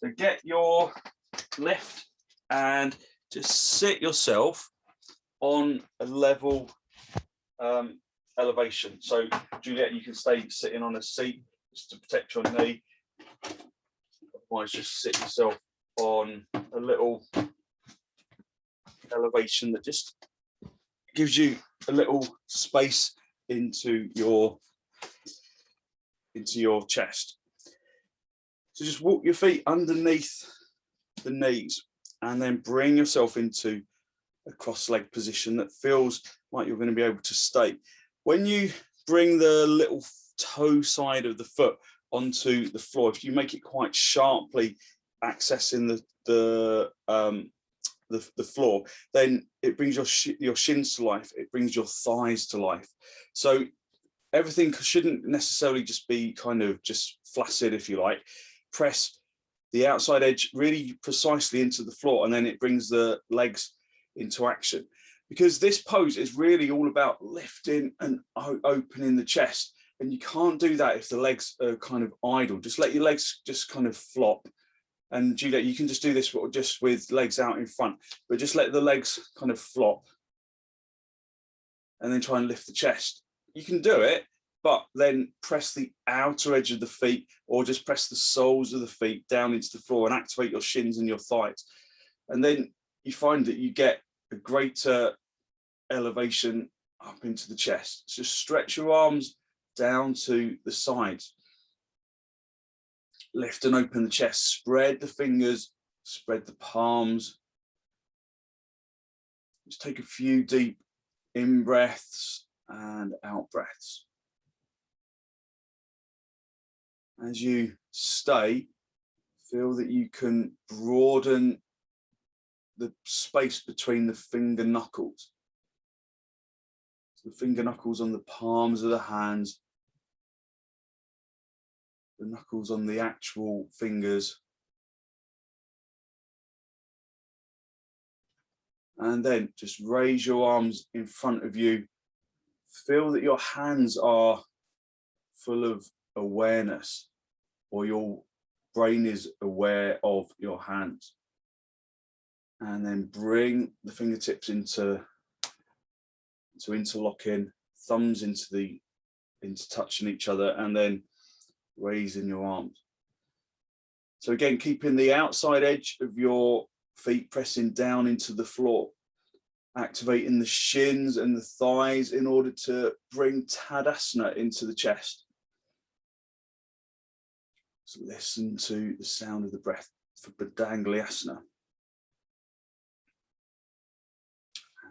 So get your lift and just sit yourself on a level elevation. So Juliet, you can stay sitting on a seat just to protect your knee. Otherwise, just sit yourself on a little elevation that just gives you a little space into your chest. So just walk your feet underneath the knees and then bring yourself into a cross-leg position that feels like you're going to be able to stay. When you bring the little toe side of the foot onto the floor, if you make it quite sharply accessing the floor, then it brings your shins to life, it brings your thighs to life. So everything shouldn't necessarily just be kind of just flaccid, if you like. Press the outside edge really precisely into the floor, and then it brings the legs into action. Because this pose is really all about lifting and opening the chest, and you can't do that if the legs are kind of idle. Just let your legs just kind of flop. And Juliet, you can just do this just with legs out in front, but just let the legs kind of flop and then try and lift the chest. You can do it, but then press the outer edge of the feet or just press the soles of the feet down into the floor and activate your shins and your thighs. And then you find that you get a greater elevation up into the chest. So stretch your arms down to the sides. Lift and open the chest, spread the fingers, spread the palms. Just take a few deep in breaths and out breaths. As you stay, feel that you can broaden the space between the finger knuckles. So the finger knuckles on the palms of the hands, the knuckles on the actual fingers. And then just raise your arms in front of you. Feel that your hands are full of awareness, or your brain is aware of your hands. And then bring the fingertips into interlocking, thumbs into touching each other, and then raising your arms. So again, keeping the outside edge of your feet pressing down into the floor, activating the shins and the thighs in order to bring Tadasana into the chest. So listen to the sound of the breath for padangusthasana.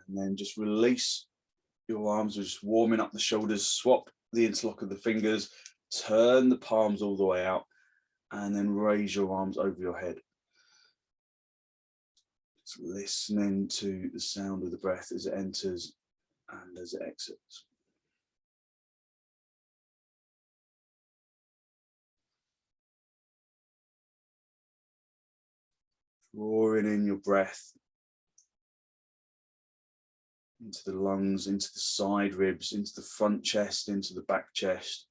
And then just release your arms, just warming up the shoulders, swap the interlock of the fingers, turn the palms all the way out, and then raise your arms over your head. Just listening to the sound of the breath as it enters and as it exits. Drawing in your breath into the lungs, into the side ribs, into the front chest, into the back chest.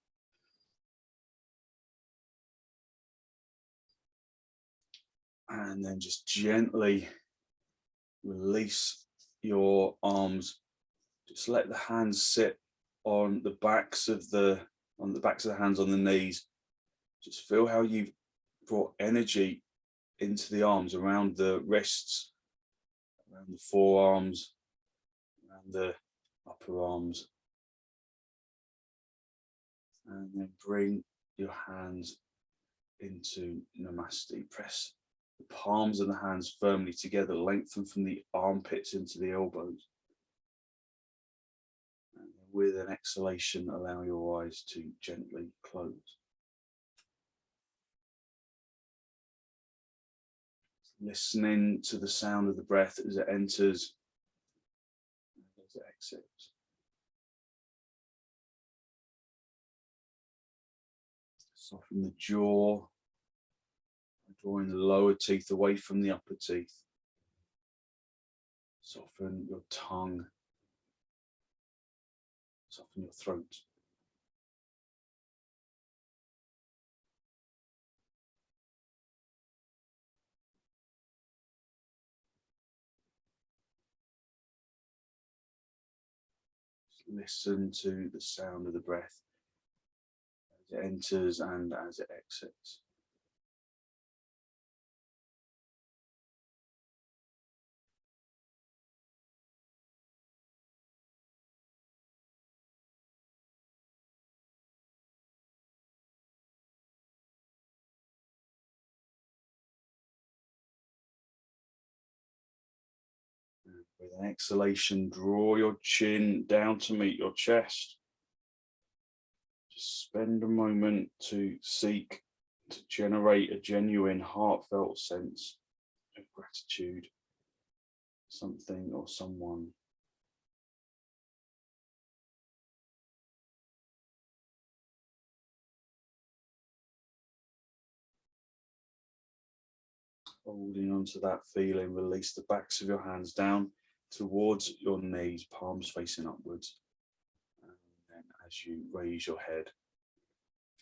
And then just gently release your arms. Just let the hands sit on the backs of the hands on the knees. Just feel how you've brought energy into the arms, around the wrists, around the forearms, around the upper arms. And then bring your hands into Namaste. Press the palms of the hands firmly together, lengthen from the armpits into the elbows. And with an exhalation, allow your eyes to gently close. Listening to the sound of the breath as it enters and as it exits. Soften the jaw, drawing the lower teeth away from the upper teeth. Soften your tongue. Soften your throat. Listen to the sound of the breath as it enters and as it exits. With an exhalation, draw your chin down to meet your chest. Just spend a moment to seek to generate a genuine, heartfelt sense of gratitude, something or someone. Holding on to that feeling, release the backs of your hands down towards your knees, palms facing upwards. And then as you raise your head,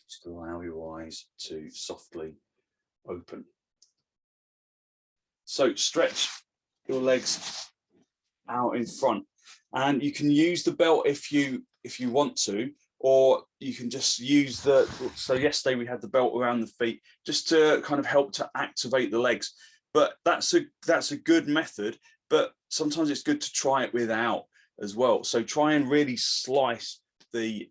just allow your eyes to softly open. So stretch your legs out in front, and you can use the belt if you want to, or you can just use the, so yesterday we had the belt around the feet just to kind of help to activate the legs, but that's a good method, but sometimes it's good to try it without as well. So try and really slice the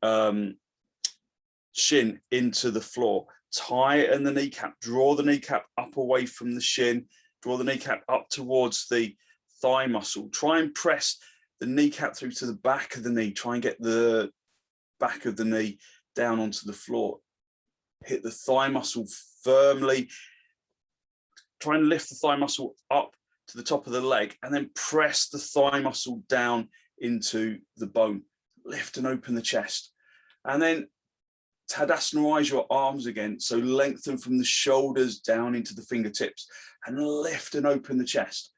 shin into the floor, tighten the kneecap, draw the kneecap up away from the shin, draw the kneecap up towards the thigh muscle, try and press the kneecap through to the back of the knee, try and get the back of the knee down onto the floor, hit the thigh muscle firmly, try and lift the thigh muscle up to the top of the leg, and then press the thigh muscle down into the bone, lift and open the chest, and then Tadasana your arms again, so lengthen from the shoulders down into the fingertips and lift and open the chest.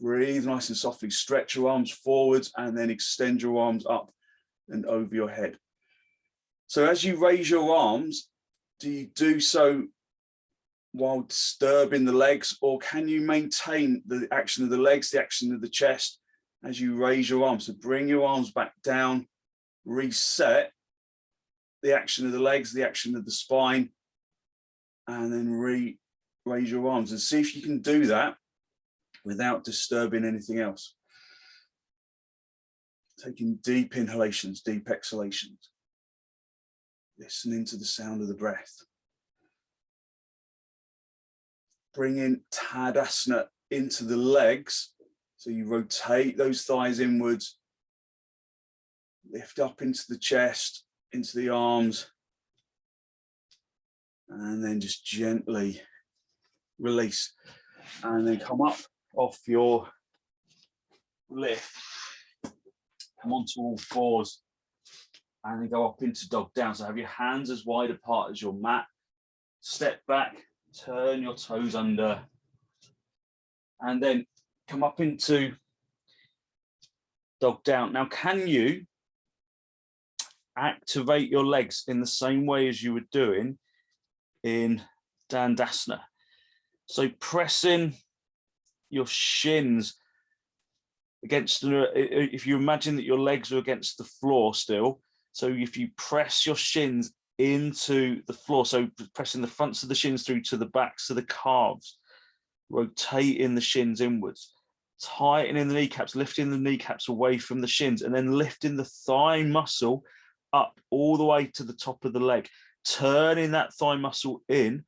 Breathe nice and softly, stretch your arms forwards and then extend your arms up and over your head. So as you raise your arms, do you do so while disturbing the legs, or can you maintain the action of the legs, the action of the chest as you raise your arms? So bring your arms back down, reset the action of the legs, the action of the spine, and then raise your arms, and see if you can do that without disturbing anything else. Taking deep inhalations, deep exhalations. Listening to the sound of the breath. Bringing Tadasana into the legs. So you rotate those thighs inwards, lift up into the chest, into the arms, and then just gently release, and then come up off your lift, come onto all fours, and then go up into dog down. So have your hands as wide apart as your mat, step back, turn your toes under, and then come up into dog down. Now, can you activate your legs in the same way as you were doing in Dandasana? So pressing your shins against, if you imagine that your legs are against the floor still, so if you press your shins into the floor, so pressing the fronts of the shins through to the backs of the calves, rotating the shins inwards, tightening the kneecaps, lifting the kneecaps away from the shins, and then lifting the thigh muscle up all the way to the top of the leg, turning that thigh muscle in,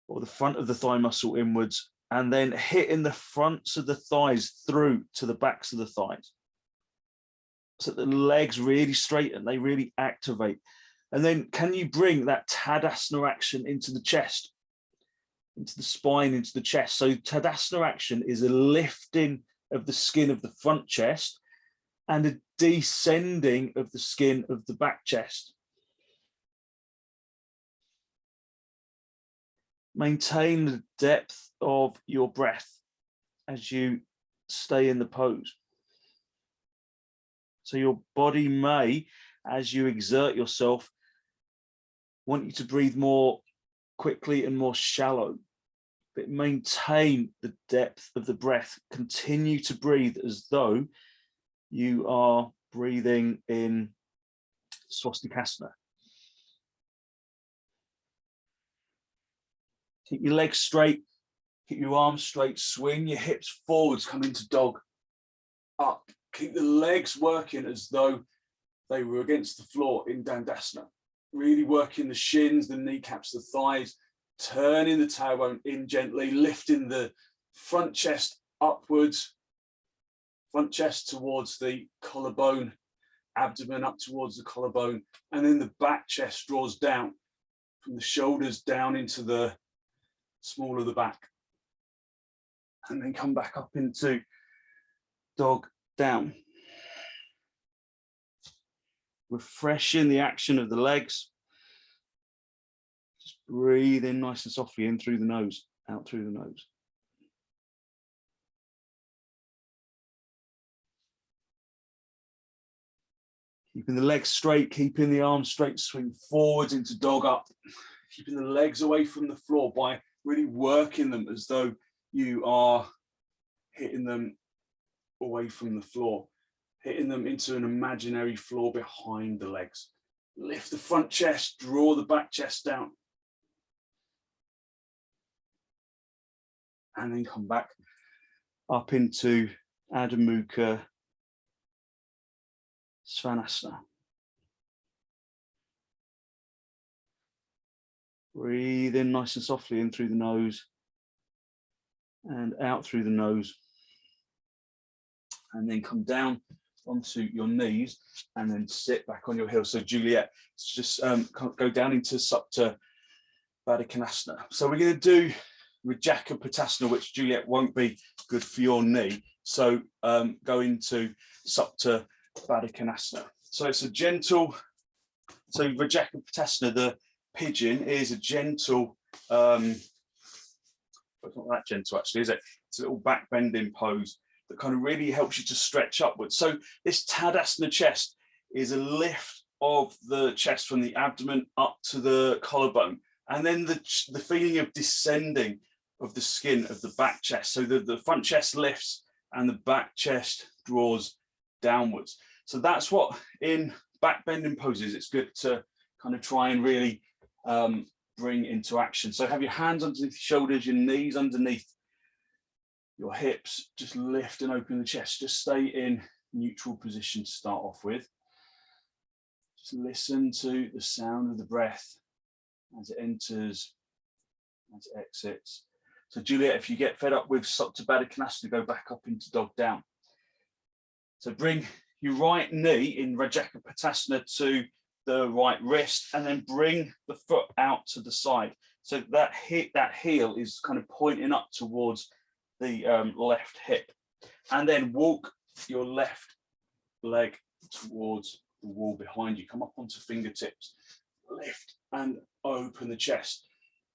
or the front of the thigh muscle inwards, and then hitting the fronts of the thighs through to the backs of the thighs. So the legs really straighten, they really activate. And then can you bring that Tadasana action into the chest, into the spine, into the chest? So Tadasana action is a lifting of the skin of the front chest and a descending of the skin of the back chest. Maintain the depth of your breath as you stay in the pose. So your body may, as you exert yourself, want you to breathe more quickly and more shallow, but maintain the depth of the breath. Continue to breathe as though you are breathing in swastikasana. Keep your legs straight, keep your arms straight, swing your hips forwards, come into dog, up. Keep the legs working as though they were against the floor in Dandasana. Really working the shins, the kneecaps, the thighs, turning the tailbone in gently, lifting the front chest upwards, front chest towards the collarbone, abdomen up towards the collarbone, and then the back chest draws down from the shoulders down into the small of the back. And then come back up into dog down. Refreshing the action of the legs. Just breathe in nice and softly, in through the nose, out through the nose. Keeping the legs straight, keeping the arms straight, swing forwards into dog up. Keeping the legs away from the floor by really working them as though you are hitting them away from the floor, hitting them into an imaginary floor behind the legs. Lift the front chest, draw the back chest down. And then come back up into Adho Mukha Svanasana. Breathe in nice and softly, in through the nose and out through the nose. And then come down onto your knees and then sit back on your heels. So Juliet, just go down into Supta Padangusthasana. So we're going to do rajakopotasana, which Juliet won't be good for your knee. So go into Supta Padangusthasana. So it's a gentle, so rajakopotasana, the pigeon, is a gentle, it's not that gentle actually, is it? It's a little back bending pose that kind of really helps you to stretch upwards. So this Tadasana chest is a lift of the chest from the abdomen up to the collarbone, and then the feeling of descending of the skin of the back chest. So the front chest lifts and the back chest draws downwards. So that's what in back bending poses it's good to kind of try and really bring into action. So have your hands underneath your shoulders, your knees underneath your hips, just lift and open the chest. Just stay in neutral position to start off with. Just listen to the sound of the breath as it enters, as it exits. So Juliet, if you get fed up with Supta Padangusthasana, go back up into dog down. So bring your right knee in rajakopotasana to the right wrist, and then bring the foot out to the side. So that heel is kind of pointing up towards the left hip, and then walk your left leg towards the wall behind you. Come up onto fingertips, lift and open the chest.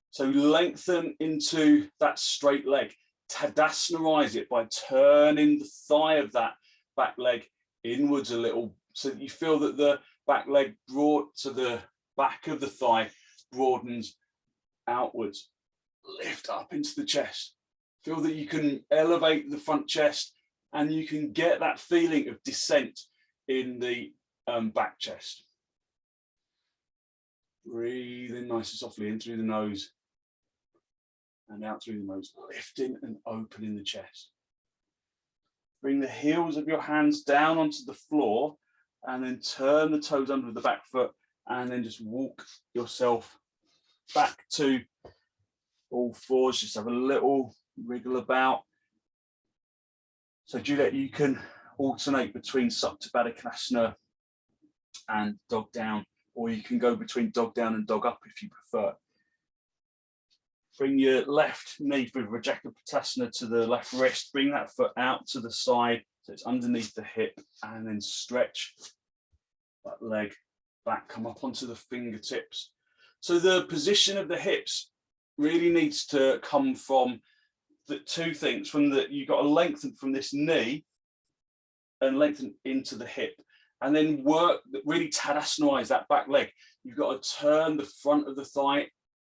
So lengthen into that straight leg. Tadasana it by turning the thigh of that back leg inwards a little, so that you feel that the back leg brought to the back of the thigh broadens outwards. Lift up into the chest. Feel that you can elevate the front chest, and you can get that feeling of descent in the back chest. Breathe in nice and softly, in through the nose and out through the nose, lifting and opening the chest. Bring the heels of your hands down onto the floor, and then turn the toes under the back foot, and then just walk yourself back to all fours. Just have a little wriggle about. So Juliet, you can alternate between Supta Padangusthasana and dog down, or you can go between dog down and dog up if you prefer. Bring your left knee with rajakopotasana to the left wrist. Bring that foot out to the side so it's underneath the hip, and then stretch that leg back. Come up onto the fingertips. So the position of the hips really needs to come from the two things. From the, you've got to lengthen from this knee and lengthen into the hip, and then work, really Tadasana that back leg. You've got to turn the front of the thigh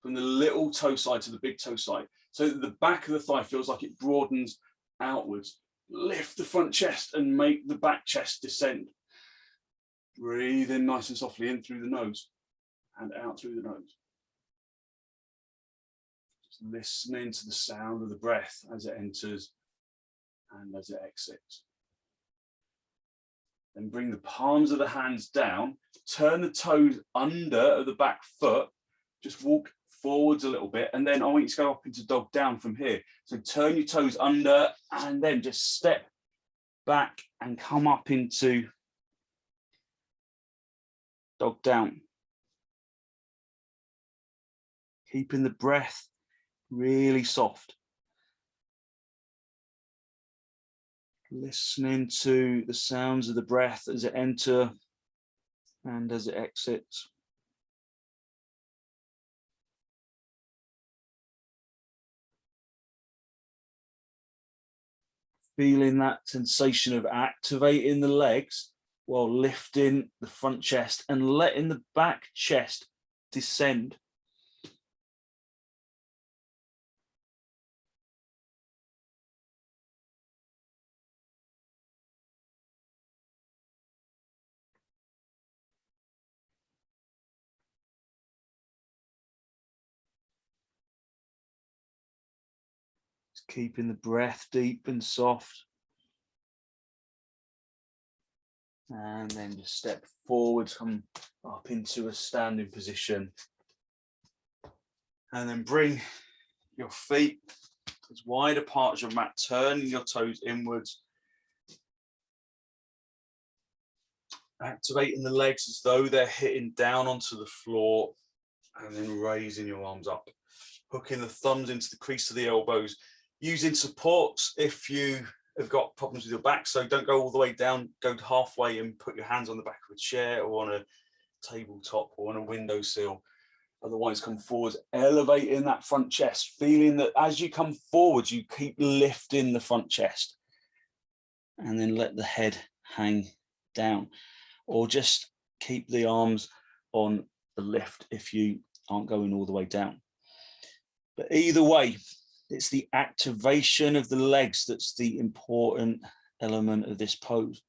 from the little toe side to the big toe side, so that the back of the thigh feels like it broadens outwards. Lift the front chest and make the back chest descend. Breathe in nice and softly in through the nose and out through the nose. Just listening to the sound of the breath as it enters and as it exits. Then bring the palms of the hands down, turn the toes under the back foot, just walk forwards a little bit, and then I want you to go up into dog down from here. So turn your toes under and then just step back and come up into dog down. Keeping the breath really soft. Listening to the sounds of the breath as it enters and as it exits. Feeling that sensation of activating the legs while lifting the front chest and letting the back chest descend. Just keeping the breath deep and soft. And then just step forward, come up into a standing position. And then bring your feet as wide apart as your mat, turning your toes inwards. Activating the legs as though they're hitting down onto the floor, and then raising your arms up. Hooking the thumbs into the crease of the elbows, using supports if you have got problems with your back. So don't go all the way down, go halfway and put your hands on the back of a chair or on a tabletop or on a windowsill. Otherwise, come forward, elevating that front chest, feeling that as you come forward, you keep lifting the front chest, and then let the head hang down, or just keep the arms on the lift if you aren't going all the way down. But either way, it's the activation of the legs that's the important element of this pose.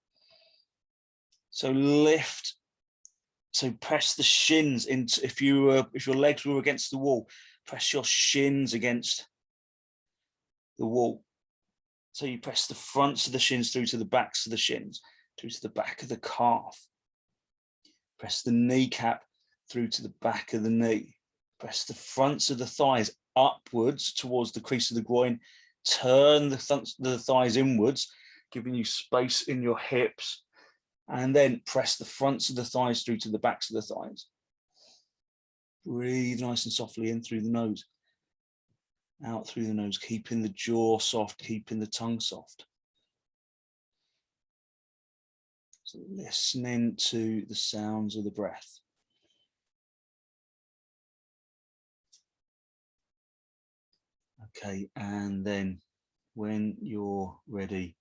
So lift. So press the shins into, if your legs were against the wall, press your shins against the wall. So you press the fronts of the shins through to the backs of the shins, through to the back of the calf. Press the kneecap through to the back of the knee. Press the fronts of the thighs upwards towards the crease of the groin. Turn the thighs inwards, giving you space in your hips. And then press the fronts of the thighs through to the backs of the thighs. Breathe nice and softly in through the nose, out through the nose, keeping the jaw soft, keeping the tongue soft. So listening to the sounds of the breath. Okay, and then when you're ready,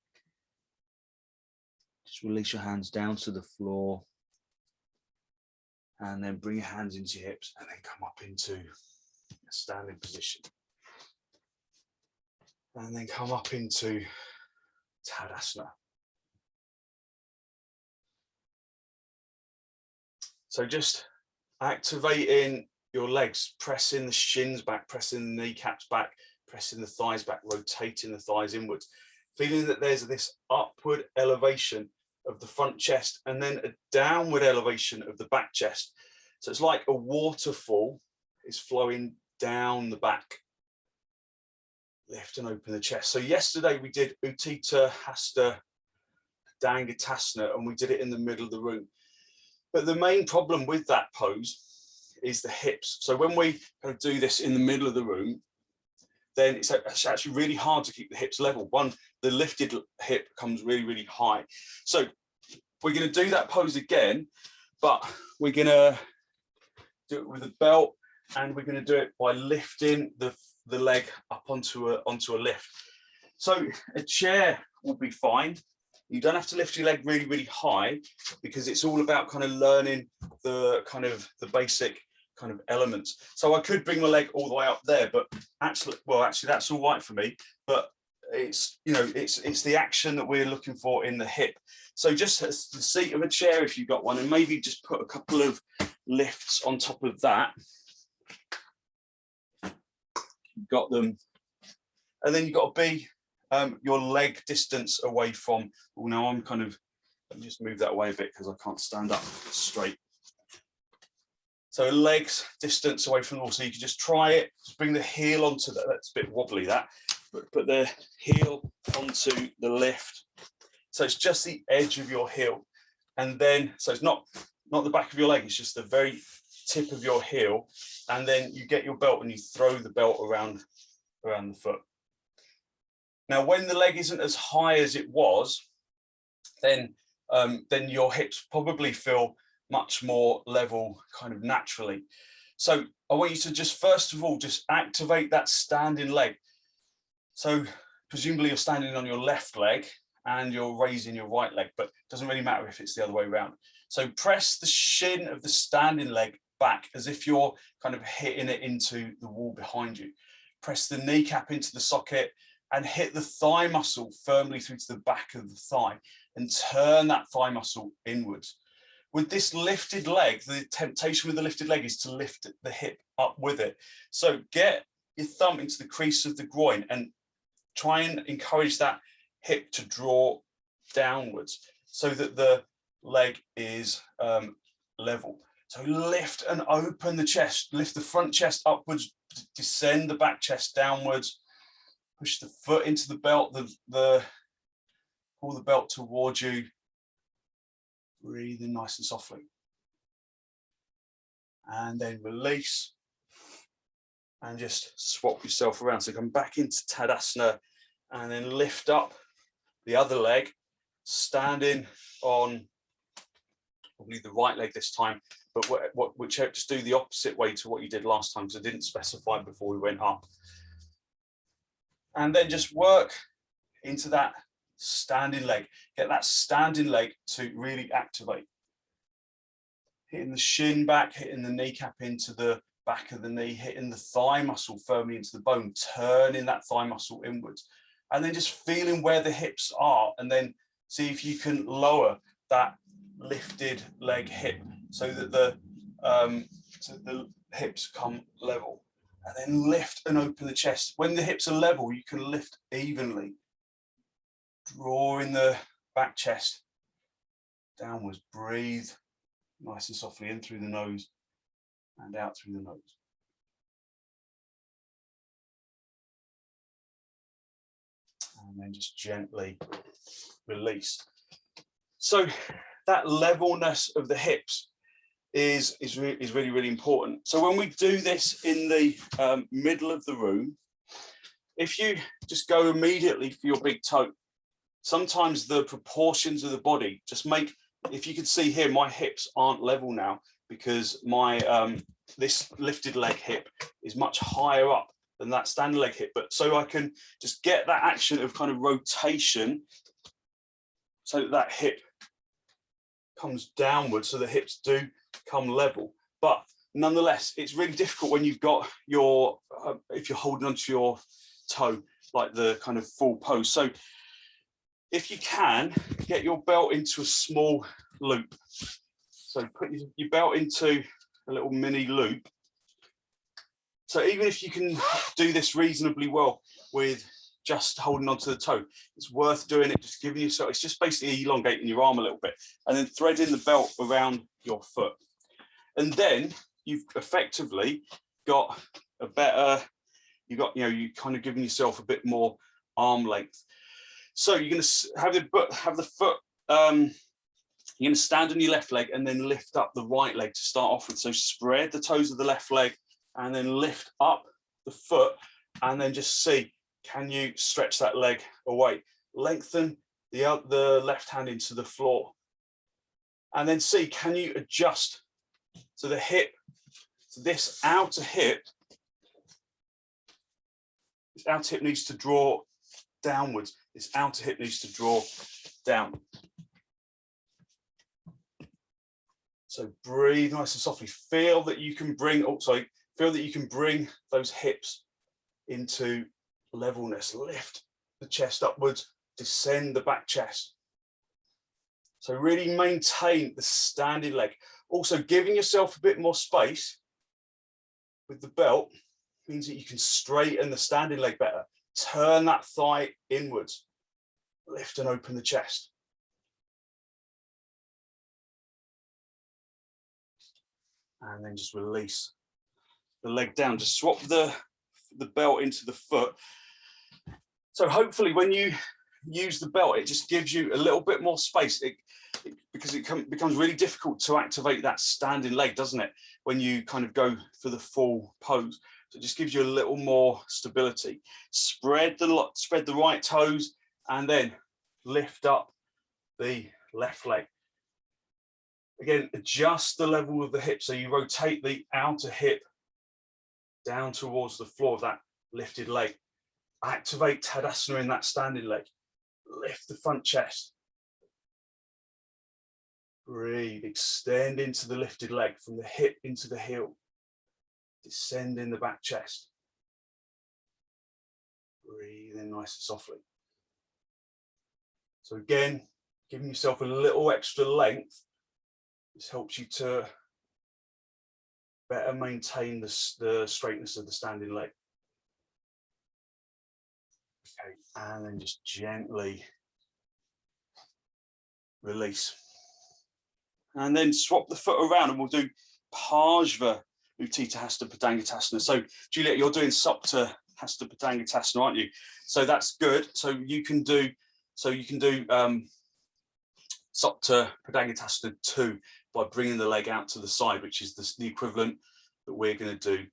just release your hands down to the floor, and then bring your hands into your hips, and then come up into a standing position. And then come up into Tadasana. So just activating your legs, pressing the shins back, pressing the kneecaps back, pressing the thighs back, rotating the thighs inwards, feeling that there's this upward elevation of the front chest and then a downward elevation of the back chest. So it's like a waterfall is flowing down the back. Lift and open the chest. So yesterday we did uttitha, hasta, padangusthasana, and we did it in the middle of the room. But the main problem with that pose is the hips. So when we kind of do this in the middle of the room, then it's actually really hard to keep the hips level. One, the lifted hip comes really, really high. So we're going to do that pose again, but we're going to do it with a belt, and we're going to do it by lifting the leg up onto a lift. So a chair will be fine. You don't have to lift your leg really, really high, because it's all about kind of learning the basic kind of elements. So I could bring my leg all the way up there, but actually that's all right for me. But it's, you know, it's the action that we're looking for in the hip. So just the seat of a chair, if you've got one, and maybe just put a couple of lifts on top of that. You've got them, and then you've got to be your leg distance away from. Oh, now I'm kind of, let me just move that away a bit because I can't stand up straight. So legs distance away from the wall. So you can just try it, just bring the heel onto that. That's a bit wobbly, that, but put the heel onto the lift. So it's just the edge of your heel. And then, so it's not the back of your leg, it's just the very tip of your heel. And then you get your belt and you throw the belt around the foot. Now, when the leg isn't as high as it was, then your hips probably feel much more level kind of naturally. So I want you to just, first of all, just activate that standing leg. So presumably you're standing on your left leg and you're raising your right leg, but it doesn't really matter if it's the other way around. So press the shin of the standing leg back as if you're kind of hitting it into the wall behind you. Press the kneecap into the socket and hit the thigh muscle firmly through to the back of the thigh and turn that thigh muscle inwards. With this lifted leg, the temptation with the lifted leg is to lift the hip up with it. So get your thumb into the crease of the groin and try and encourage that hip to draw downwards so that the leg is level. So lift and open the chest, lift the front chest upwards, descend the back chest downwards, push the foot into the belt, pull the belt towards you. Breathing nice and softly. And then release. And just swap yourself around. So come back into Tadasana and then lift up the other leg, standing on probably the right leg this time, but whichever, just do the opposite way to what you did last time, because I didn't specify before we went up. And then just work into that standing leg. Get that standing leg to really activate. Hitting the shin back, hitting the kneecap into the back of the knee, hitting the thigh muscle firmly into the bone, turning that thigh muscle inwards. And then just feeling where the hips are, and then see if you can lower that lifted leg hip so that the hips come level. And then lift and open the chest. When the hips are level, you can lift evenly. Drawing the back chest downwards. Breathe nice and softly in through the nose and out through the nose. And then just gently release. So that levelness of the hips is really, really important. So when we do this in the middle of the room, if you just go immediately for your big toe, sometimes the proportions of the body just make, if you can see here, my hips aren't level now because my this lifted leg hip is much higher up than that standing leg hip. But so I can just get that action of kind of rotation so that that hip comes downwards, so the hips do come level. But nonetheless, it's really difficult when you've got your, if you're holding onto your toe, like the kind of full pose. So if you can, get your belt into a small loop. So put your belt into a little mini loop. So even if you can do this reasonably well with just holding onto the toe, it's worth doing it, just giving yourself, it's just basically elongating your arm a little bit and then threading the belt around your foot. And then you've effectively got a better, you kind of giving yourself a bit more arm length. So you're going to have the foot, you're going to stand on your left leg and then lift up the right leg to start off with. So spread the toes of the left leg and then lift up the foot and then just see, can you stretch that leg away? Lengthen the left hand into the floor. And then see, can you adjust so the hip, so this outer hip needs to draw downwards. This outer hip needs to draw down. So breathe nice and softly. Feel that you can bring, feel that you can bring those hips into levelness. Lift the chest upwards, descend the back chest. So really maintain the standing leg. Also giving yourself a bit more space with the belt means that you can straighten the standing leg better. Turn that thigh inwards, lift and open the chest. And then just release the leg down. Just swap the belt into the foot. So hopefully when you use the belt, it just gives you a little bit more space because it becomes really difficult to activate that standing leg, doesn't it? When you kind of go for the full pose. So it just gives you a little more stability. Spread the right toes and then lift up the left leg. Again, adjust the level of the hip. So you rotate the outer hip down towards the floor of that lifted leg. Activate Tadasana in that standing leg. Lift the front chest. Breathe, extend into the lifted leg from the hip into the heel. Descend in the back chest. Breathe in nice and softly. So again, giving yourself a little extra length. This helps you to better maintain the straightness of the standing leg. Okay, and then just gently release. And then swap the foot around and we'll do parsva, uttitha, hasta, padangusthasana. So Juliet, you're doing supta, hasta, padangusthasana, aren't you? So that's good. So you can do supta, padangusthasana 2 by bringing the leg out to the side, which is the equivalent that we're going to do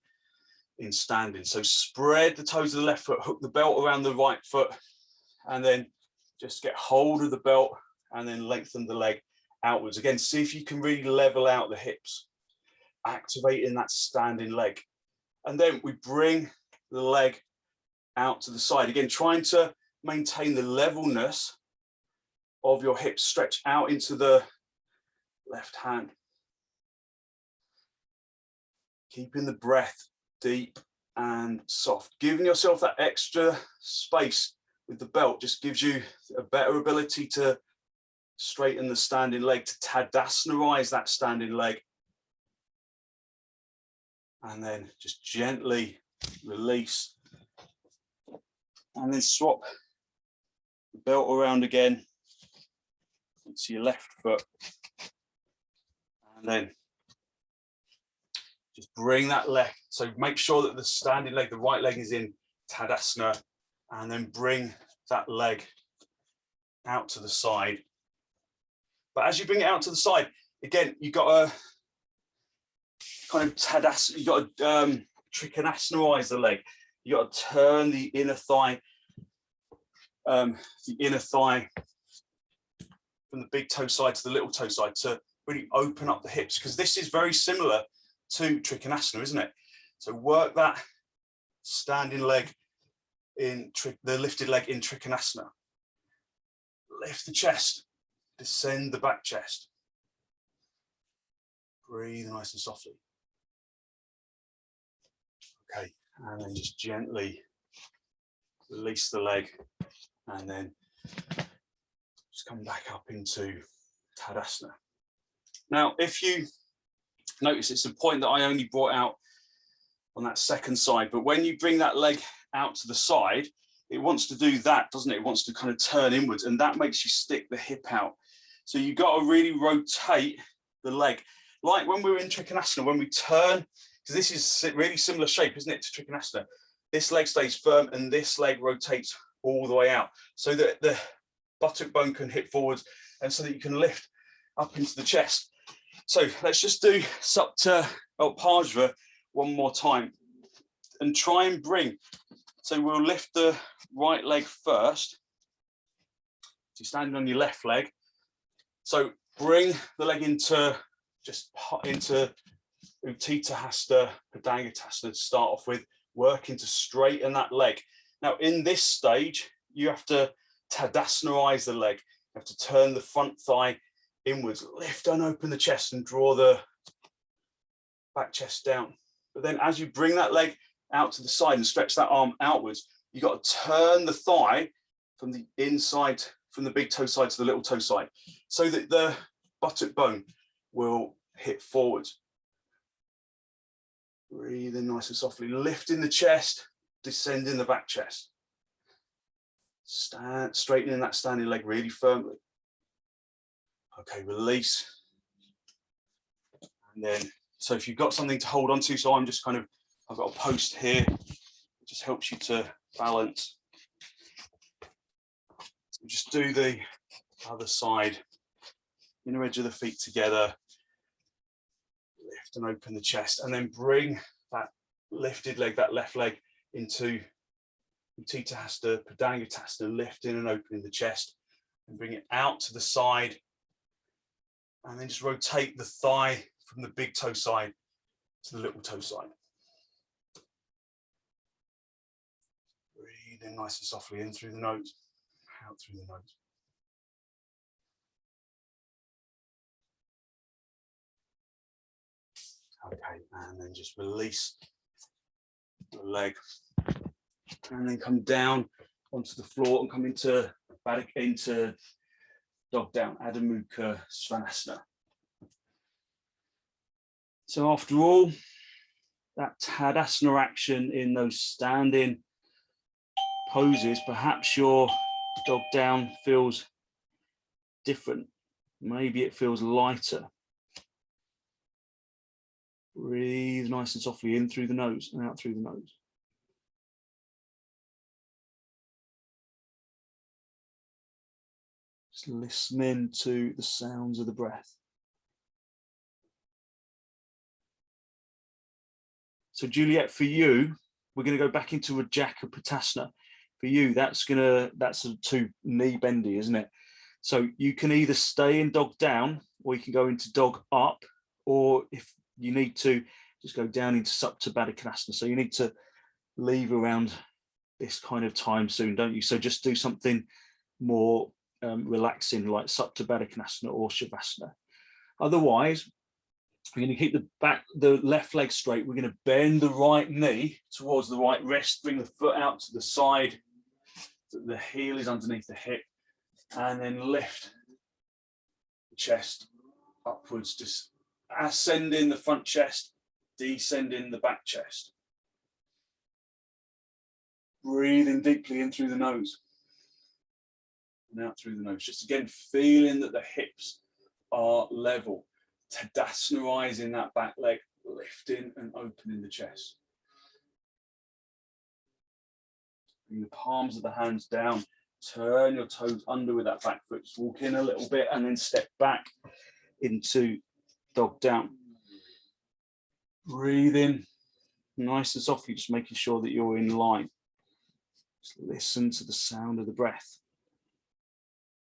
in standing. So spread the toes of the left foot, hook the belt around the right foot, and then just get hold of the belt and then lengthen the leg outwards. Again, see if you can really level out the hips, activating that standing leg. And then we bring the leg out to the side. Again, trying to maintain the levelness of your hips, stretch out into the left hand. Keeping the breath deep and soft. Giving yourself that extra space with the belt just gives you a better ability to straighten the standing leg, to Tadasanaize that standing leg. And then just gently release. And then swap the belt around again into your left foot. And then just bring that leg. So make sure that the standing leg, the right leg is in Tadasana, and then bring that leg out to the side. But as you bring it out to the side, again, you've got to kind of Tadasana, you've got to trikonasanaise the leg. You've got to turn the inner thigh from the big toe side to the little toe side to really open up the hips, because this is very similar to trikonasana, isn't it? So work that standing leg in the lifted leg in trikonasana. Lift the chest, descend the back chest. Breathe nice and softly. Okay, and then just gently release the leg, and then just come back up into Tadasana. Now, if you notice, it's a point that I only brought out on that second side, but when you bring that leg out to the side, it wants to do that, doesn't it? It wants to kind of turn inwards, and that makes you stick the hip out. So you've got to really rotate the leg. Like when we're in trikonasana, when we turn, because this is really similar shape, isn't it, to trikonasana? This leg stays firm and this leg rotates all the way out so that the buttock bone can hip forwards and so that you can lift up into the chest. So let's just do supta parsva one more time and try and bring. So we'll lift the right leg first. So you're standing on your left leg. So bring the leg into uttitha, hasta, padangusthasana to start off with, working to straighten that leg. Now in this stage, you have to Tadasanaize the leg. You have to turn the front thigh inwards, lift and open the chest and draw the back chest down. But then as you bring that leg out to the side and stretch that arm outwards, you've got to turn the thigh from the inside, from the big toe side to the little toe side, so that the buttock bone will hit forwards. Breathe in nice and softly, lifting the chest, descending the back chest. Stand, straightening that standing leg really firmly. Okay, release. And then, so if you've got something to hold on to, so I'm just kind of, I've got a post here, it just helps you to balance. So just do the other side, inner edge of the feet together, lift and open the chest, and then bring that lifted leg, that left leg, into uttitha, hasta, padangusthasana, lifting and opening the chest, and bring it out to the side, and then just rotate the thigh from the big toe side to the little toe side. Breathe in nice and softly, in through the nose, out through the nose. Okay, and then just release the leg, and then come down onto the floor and come into dog down, mukha, svanasana. So after all, that Tadasana action in those standing poses, perhaps your dog down feels different. Maybe it feels lighter. Breathe nice and softly in through the nose and out through the nose. Just listening to the sounds of the breath. So Juliet, for you, we're going to go back into rajakopotasana. For you, that's a two knee bendy, isn't it? So you can either stay in dog down, or you can go into dog up, or if you need to, just go down into padangusthasana. So you need to leave around this kind of time soon, don't you? So just do something more relaxing, like padangusthasana or shavasana. Otherwise, we're going to keep the left leg straight. We're going to bend the right knee towards the right wrist, bring the foot out to the side, so the heel is underneath the hip, and then lift the chest upwards, just ascending the front chest, descending the back chest. Breathing deeply in through the nose and out through the nose. Just again, feeling that the hips are level. Tadasana-izing that back leg, lifting and opening the chest. Bring the palms of the hands down. Turn your toes under with that back foot. Just walk in a little bit and then step back into dog down. Breathe in nice and softly, just making sure that you're in line. Just listen to the sound of the breath.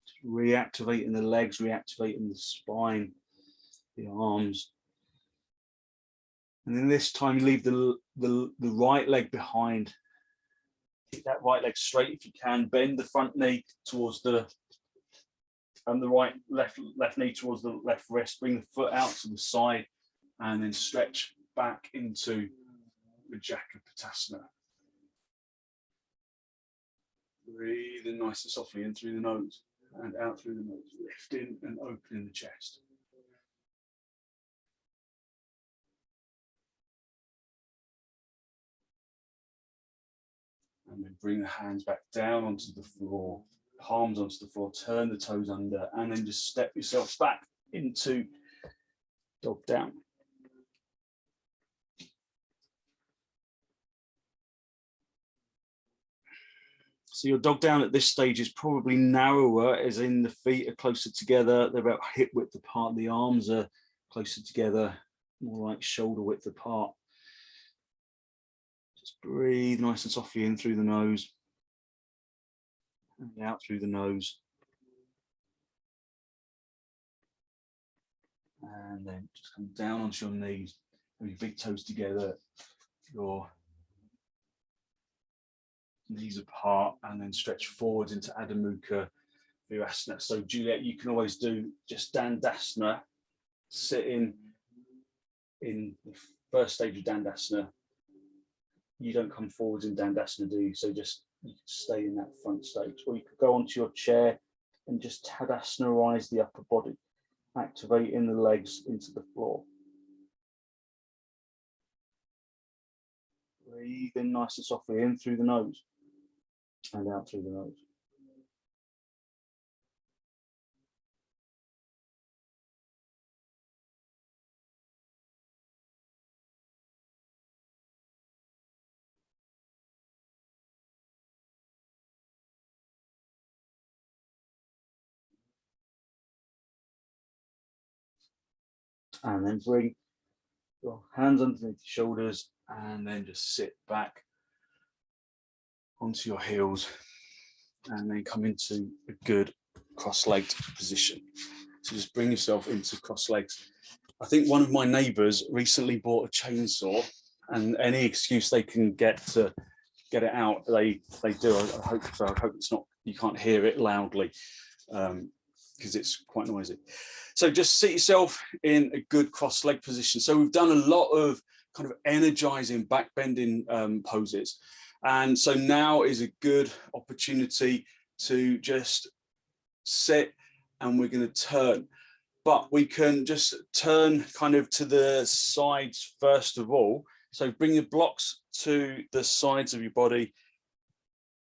Just reactivating the legs, reactivating the spine, the arms. And then this time, leave the right leg behind. Keep that right leg straight if you can. Bend the front knee towards the left knee towards the left wrist. Bring the foot out to the side, and then stretch back into rajakopotasana. Breathe in nice and softly in through the nose and out through the nose, lifting and opening the chest. And then bring the hands back down onto the floor, palms onto the floor, turn the toes under, and then just step yourself back into dog down. So your dog down at this stage is probably narrower, as in the feet are closer together, they're about hip width apart, the arms are closer together, more like shoulder width apart. Just breathe nice and softly in through the nose and out through the nose. And then just come down onto your knees, with your big toes together, your knees apart, and then stretch forwards into Adho Mukha Virasana. So Juliet, you can always do just Dandasana, sitting in the first stage of Dandasana. You don't come forwards in Dandasana, do you? So just You can stay in that front stage, or you could go onto your chair and just Tadasana-rise the upper body, activating the legs into the floor. Breathe in nice and softly, in through the nose and out through the nose. And then bring your hands underneath your shoulders and then just sit back onto your heels and then come into a good cross-legged position. So just bring yourself into cross legs. I think one of my neighbours recently bought a chainsaw, and any excuse they can get to get it out, they do. I hope so. I hope it's not, you can't hear it loudly, because it's quite noisy. So just sit yourself in a good cross-leg position. So we've done a lot of kind of energizing back bending poses. And so now is a good opportunity to just sit, and we're going to turn. But we can just turn kind of to the sides first of all. So bring your blocks to the sides of your body,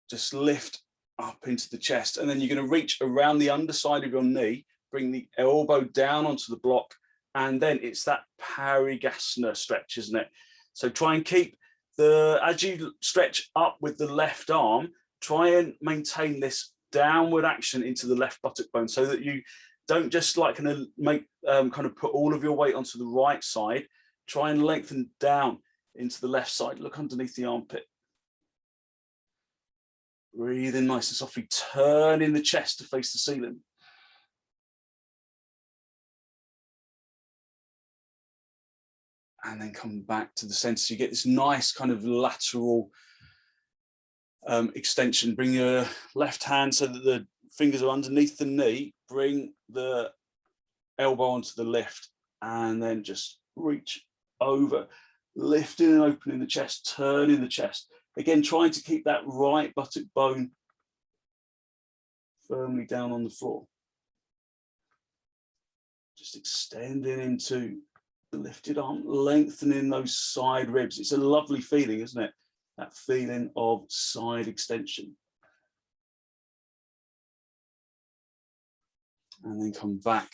just lift up into the chest, and then you're going to reach around the underside of your knee, bring the elbow down onto the block, and then it's that padangusthasana stretch, isn't it? So try and keep as you stretch up with the left arm, try and maintain this downward action into the left buttock bone, so that you don't just like kind of put all of your weight onto the right side. Try and lengthen down into the left side. Look underneath the armpit. Breathe in nice and softly, turn in the chest to face the ceiling. And then come back to the center. So you get this nice kind of lateral extension. Bring your left hand so that the fingers are underneath the knee. Bring the elbow onto the lift, and then just reach over, lifting and opening the chest, turning the chest. Again, trying to keep that right buttock bone firmly down on the floor. Just extending into the lifted arm, lengthening those side ribs. It's a lovely feeling, isn't it? That feeling of side extension. And then come back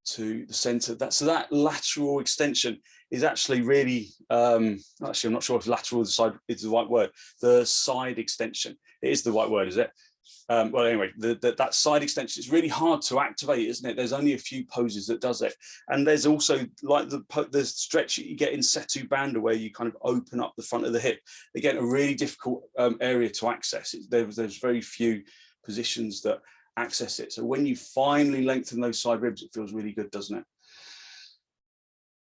to the center. So that lateral extension is actually really, actually, I'm not sure if lateral is the right word. The side extension, it is the right word, is it? Well, anyway, that side extension is really hard to activate, isn't it? There's only a few poses that does it. And there's also like the stretch that you get in Setu Bandha, where you kind of open up the front of the hip. Again, a really difficult area to access. There's very few positions that access it. So when you finally lengthen those side ribs, it feels really good, doesn't it?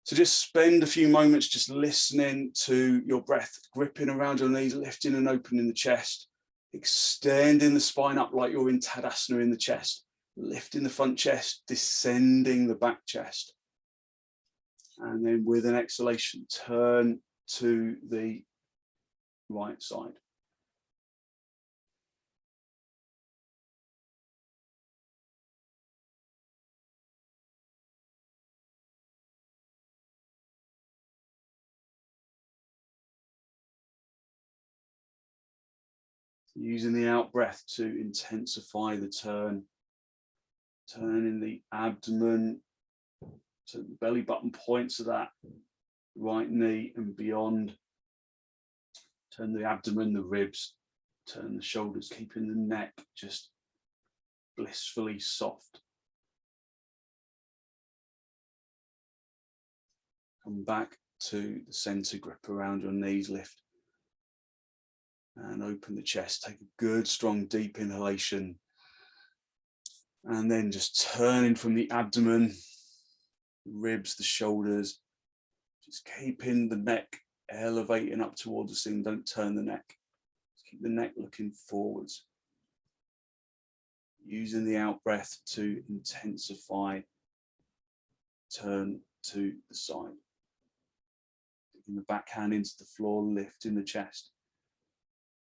So just spend a few moments just listening to your breath, gripping around your knees, lifting and opening the chest, extending the spine up like you're in Tadasana in the chest, lifting the front chest, descending the back chest. And then with an exhalation, turn to the right side. Using the out breath to intensify the turn, turning the abdomen to the belly button points of that right knee and beyond. Turn the abdomen, the ribs, turn the shoulders, keeping the neck just blissfully soft. Come back to the center, grip around your knees, lift. And open the chest, take a good, strong, deep inhalation. And then just turning from the abdomen, ribs, the shoulders, just keeping the neck elevating up towards the ceiling. Don't turn the neck. Just keep the neck looking forwards. Using the out breath to intensify, turn to the side. Taking the back hand into the floor, lifting the chest.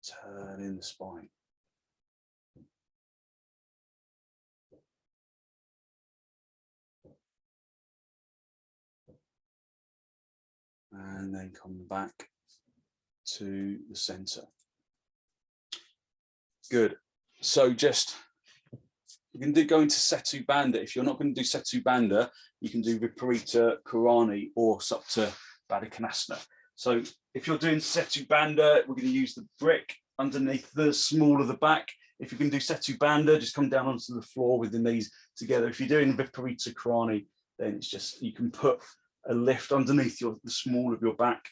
Turning the spine. And then come back to the center. Good. So just, you can go into Setu Bandha. If you're not going to do Setu Bandha, you can do Viparita Karani or Supta Baddha. So if you're doing Setu Bandha, we're going to use the brick underneath the small of the back. If you can do Setu Bandha, just come down onto the floor with the knees together. If you're doing Viparita Karani, then it's just, you can put a lift underneath the small of your back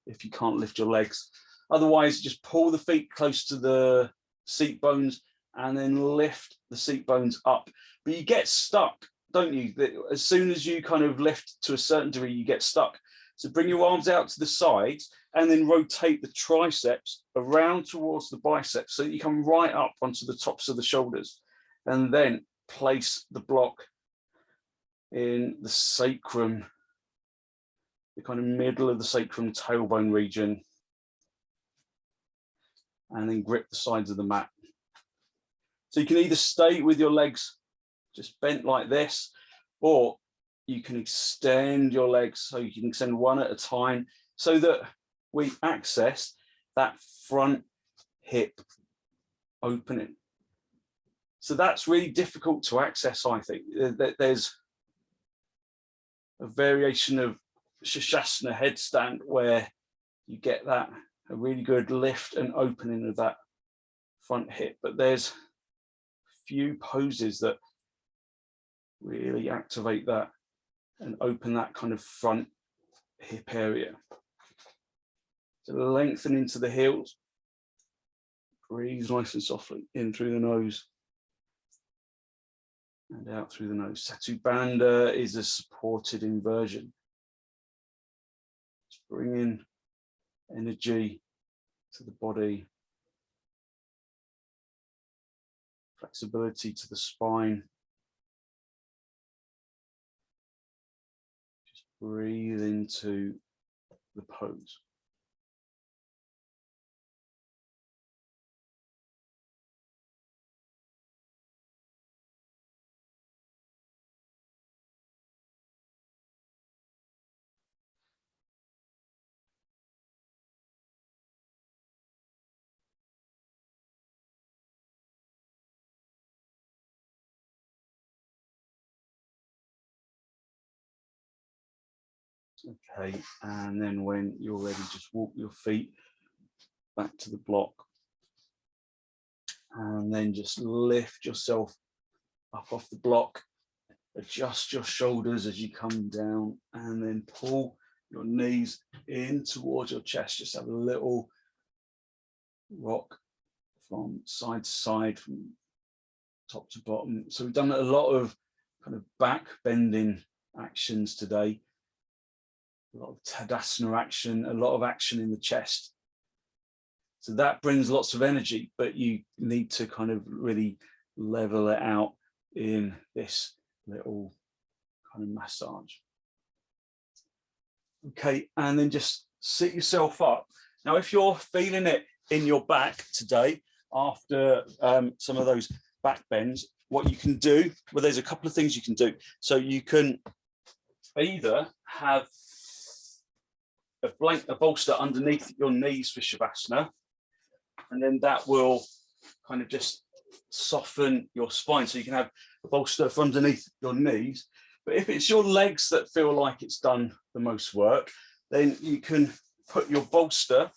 if you can't lift your legs. Otherwise, just pull the feet close to the seat bones and then lift the seat bones up. But you get stuck, don't you? As soon as you kind of lift to a certain degree, you get stuck. So bring your arms out to the sides and then rotate the triceps around towards the biceps so that you come right up onto the tops of the shoulders. And then place the block in the sacrum, the kind of middle of the sacrum tailbone region, and then grip the sides of the mat. So you can either stay with your legs just bent like this, or you can extend your legs, so you can extend one at a time so that we access that front hip opening. So that's really difficult to access, I think. There's a variation of Shasana headstand where you get that, a really good lift and opening of that front hip, but there's few poses that really activate that and open that kind of front hip area. So lengthen into the heels, breathe nice and softly in through the nose and out through the nose. Setu Bandha is a supported inversion. Just bring in energy to the body, flexibility to the spine. Just breathe into the pose. Okay, and then when you're ready, just walk your feet back to the block. And then just lift yourself up off the block. Adjust your shoulders as you come down, and then pull your knees in towards your chest. Just have a little rock from side to side, from top to bottom. So we've done a lot of kind of back bending actions today. A lot of Tadasana action, a lot of action in the chest. So that brings lots of energy, but you need to kind of really level it out in this little kind of massage. Okay, and then just sit yourself up. Now, if you're feeling it in your back today, after some of those back bends, what you can do, well, there's a couple of things you can do. So you can either have a bolster underneath your knees for Shavasana, and then that will kind of just soften your spine. So you can have a bolster from underneath your knees. But if it's your legs that feel like it's done the most work, then you can put your bolster,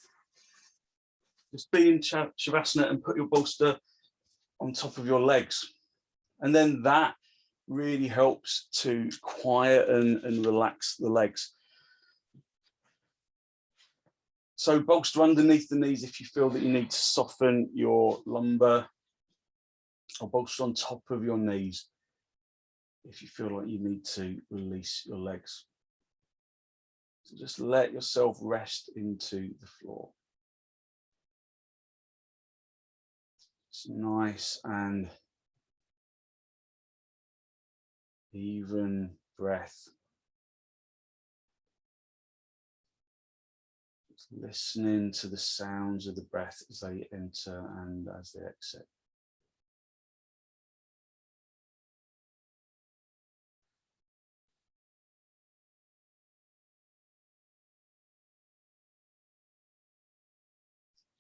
just be in Shavasana and put your bolster on top of your legs. And then that really helps to quieten and relax the legs. So bolster underneath the knees if you feel that you need to soften your lumbar, or bolster on top of your knees if you feel like you need to release your legs. So just let yourself rest into the floor. It's nice and even breath. Just listening to the sounds of the breath as they enter and as they exit.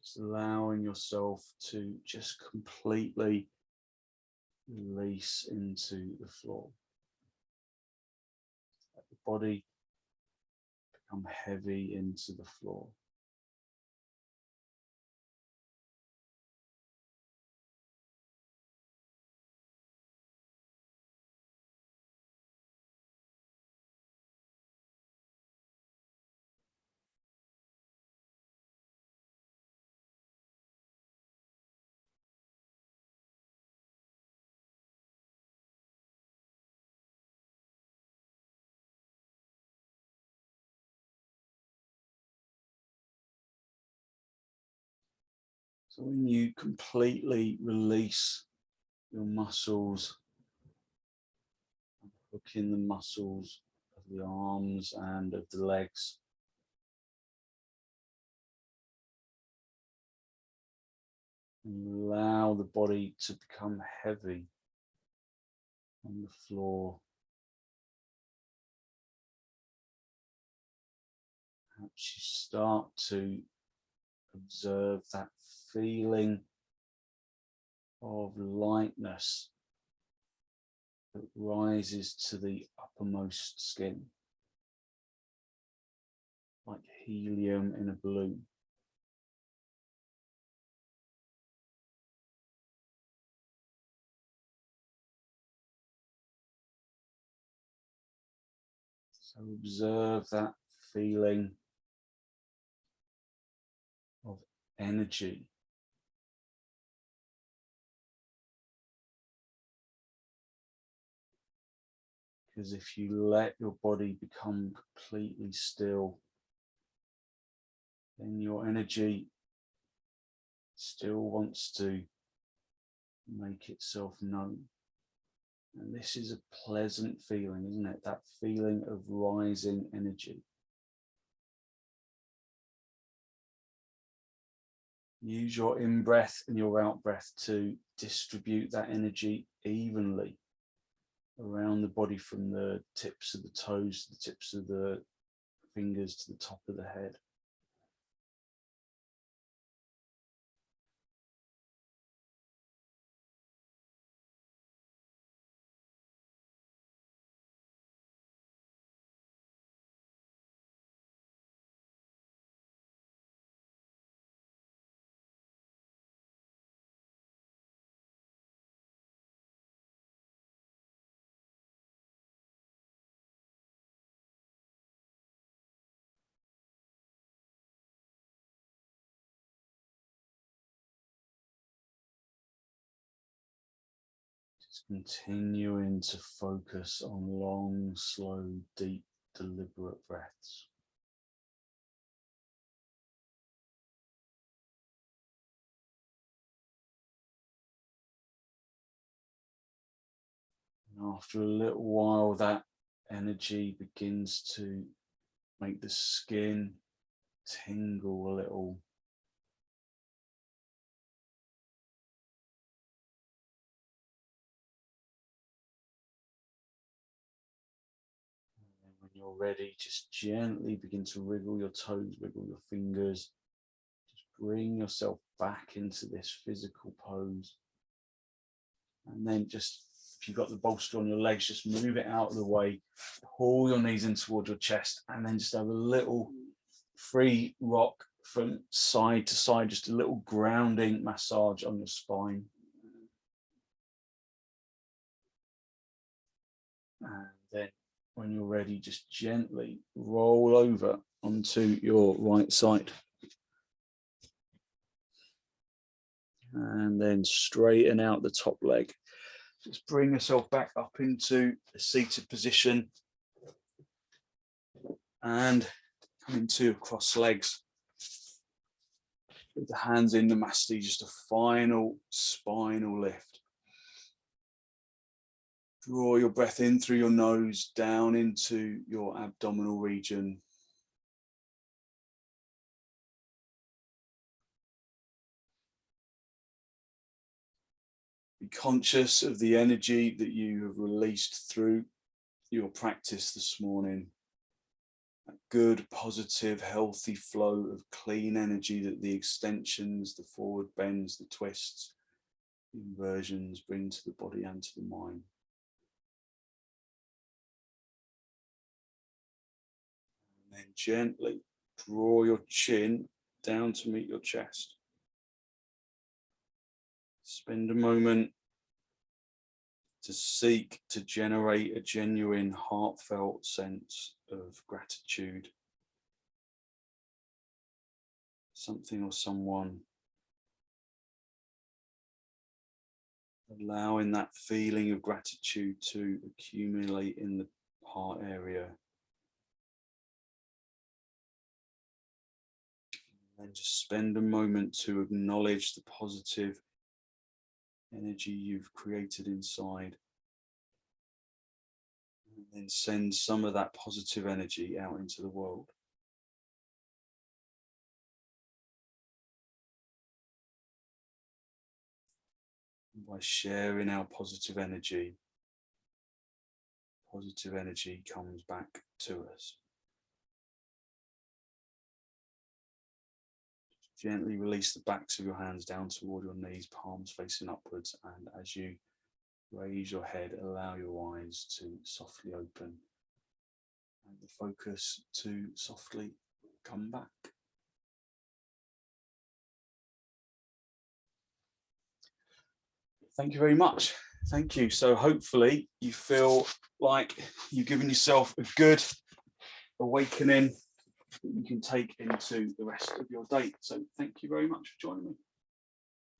Just allowing yourself to just completely release into the floor. Let the body become heavy into the floor. So when you completely release your muscles, hooking the muscles of the arms and of the legs, and allow the body to become heavy on the floor. Perhaps you start to observe that feeling of lightness that rises to the uppermost skin, like helium in a balloon. So observe that feeling of energy. Because if you let your body become completely still, then your energy still wants to make itself known. And this is a pleasant feeling, isn't it? That feeling of rising energy. Use your in-breath and your out-breath to distribute that energy evenly around the body, from the tips of the toes to the tips of the fingers to the top of the head. Just continuing to focus on long, slow, deep, deliberate breaths. And after a little while, that energy begins to make the skin tingle a little. And when you're ready, just gently begin to wriggle your toes, wiggle your fingers. Just bring yourself back into this physical pose. And then just, if you've got the bolster on your legs, just move it out of the way, pull your knees in toward your chest, and then just have a little free rock from side to side, just a little grounding massage on your spine. And then when you're ready, just gently roll over onto your right side. And then straighten out the top leg. Just bring yourself back up into a seated position and come into cross legs with the hands in the masti, just a final spinal lift. Draw your breath in through your nose down into your abdominal region. Be conscious of the energy that you have released through your practice this morning. A good, positive, healthy flow of clean energy that the extensions, the forward bends, the twists, the inversions bring to the body and to the mind. And then gently draw your chin down to meet your chest. Spend a moment to seek to generate a genuine, heartfelt sense of gratitude. Something or someone. Allowing that feeling of gratitude to accumulate in the heart area. And just spend a moment to acknowledge the positive energy you've created inside. And then send some of that positive energy out into the world. And by sharing our positive energy comes back to us. Gently release the backs of your hands down toward your knees, palms facing upwards, and as you raise your head, allow your eyes to softly open and the focus to softly come back. Thank you very much. Thank you. So hopefully you feel like you've given yourself a good awakening that you can take into the rest of your day. So thank you very much for joining me.